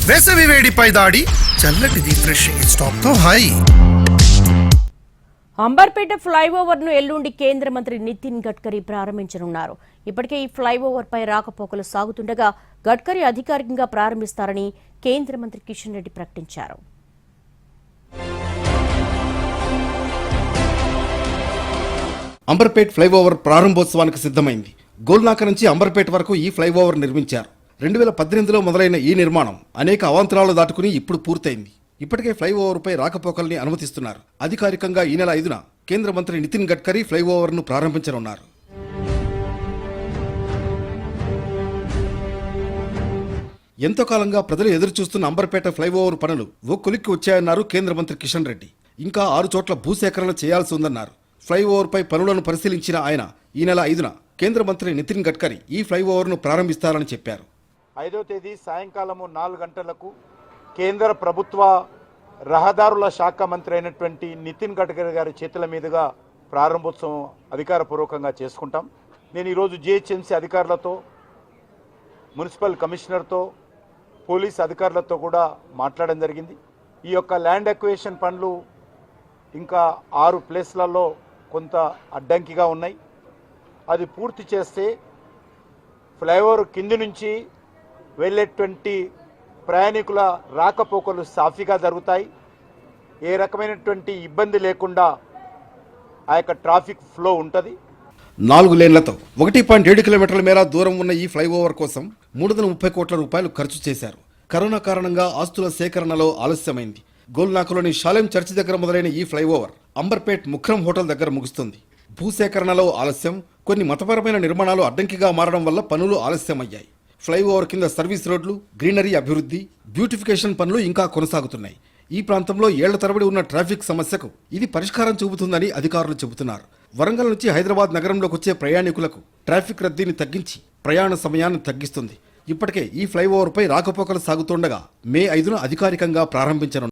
వేసవి వేడిపై దాడి, చల్లటి రిఫ్రెషింగ్ స్టాప్ తో హాయి. అంబర్పేట ఫ్లైఓవర్ను ఎల్లుండి కేంద్ర మంత్రి నితిన్ గడ్కరీ ప్రారంభించనున్నారు. ఇప్పటికే ఈ ఫ్లైఓవర్ పై రాకపోకలు సాగుతుండగా గడ్కరీ అధికారికంగా ప్రారంభిస్తారని కేంద్ర మంత్రి కిషన్ రెడ్డి ప్రకటించారు. అంబర్పేట్ ఫ్లైఓవర్ ప్రారంభోత్సవానికి సిద్ధమైంది. గోల్నాక నుంచి అంబర్పేట వరకు ఈ ఫ్లైఓవర్ నిర్మించారు. 2018లో మొదలైన ఈ నిర్మాణం అనేక అవాంతరాలు దాటుకుని ఇప్పుడు పూర్తయింది. ఇప్పటికే ఫ్లైఓవర్ పై రాకపోకల్ని అనుమతిస్తున్నారు. అధికారికంగా ఈ నెల 5న కేంద్ర మంత్రి నితిన్ గడ్కరీ ఫ్లైఓవర్ ను ప్రారంభించనున్నారు. ఎంతో కాలంగా ప్రజలు ఎదురుచూస్తున్న అంబర్పేట ఫ్లైఓవర్ పనులు ఓ కొలిక్కి వచ్చాయన్నారు కేంద్ర మంత్రి కిషన్ రెడ్డి. ఇంకా 6 చోట్ల భూసేకరణ చేయాల్సి ఉందన్నారు. ఫ్లైఓవర్ పై పనులను పరిశీలించిన ఆయన ఈ నెల 5న కేంద్ర మంత్రి నితిన్ గడ్కరీ ఈ ఫ్లైఓవర్ ను ప్రారంభిస్తారని చెప్పారు. 5వ తేదీ సాయంకాలము 4 గంటలకు కేంద్ర ప్రభుత్వ రహదారుల శాఖ మంత్రి అయినటువంటి నితిన్ గడ్కరీ గారి చేతుల మీదుగా ప్రారంభోత్సవం అధికారపూర్వకంగా చేసుకుంటాం. నేను ఈరోజు జిహెచ్ఎంసీ అధికారులతో, మున్సిపల్ కమిషనర్తో, పోలీస్ అధికారులతో కూడా మాట్లాడడం జరిగింది. ఈ యొక్క ల్యాండ్ అక్విజిషన్ పనులు ఇంకా 6 ప్లేస్లలో కొంత అడ్డంకిగా ఉన్నాయి. అది పూర్తి చేస్తే ఫ్లైఓవర్ కింది నుంచి వెళ్ళేటువంటి ప్రయాణికుల రాకపోకలు సాఫీగా జరుగుతాయి. ఏ రకమైనటువంటి ఇబ్బంది లేకుండా ఆ యొక్క ట్రాఫిక్ ఫ్లో ఉంటుంది. 4 లేన్లతో 1.7 కిలోమీటర్ల మేర దూరం ఉన్న ఈ ఫ్లైఓవర్ కోసం 330 కోట్ల రూపాయలు ఖర్చు చేశారు. కరోనా కారణంగా ఆస్తుల సేకరణలో ఆలస్యమైంది. గోల్నాకలోని షాలెం చర్చి దగ్గర మొదలైన ఈ ఫ్లైఓవర్ అంబర్పేట్ ముఖ్రం హోటల్ దగ్గర ముగుస్తుంది. భూసేకరణలో ఆలస్యం, కొన్ని మతపరమైన నిర్మాణాలు అడ్డంకిగా మారడం వల్ల పనులు ఆలస్యమయ్యాయి. ఫ్లైఓవర్ కింద సర్వీస్ రోడ్లు, గ్రీనరీ అభివృద్ధి, బ్యూటిఫికేషన్ పనులు ఇంకా కొనసాగుతున్నాయి. ఈ ప్రాంతంలో ఏళ్ల తరబడి ఉన్న ట్రాఫిక్ సమస్యకు ఇది పరిష్కారం చూపుతుందని అధికారులు చెబుతున్నారు. వరంగల్ నుంచి హైదరాబాద్ నగరంలోకి వచ్చే ప్రయాణికులకు ట్రాఫిక్ రద్దీని తగ్గించి ప్రయాణ సమయాన్ని తగ్గిస్తుంది. ఇప్పటికే ఈ ఫ్లైఓవర్ పై రాకపోకలు సాగుతుండగా మే 5న అధికారికంగా ప్రారంభించనున్నారు.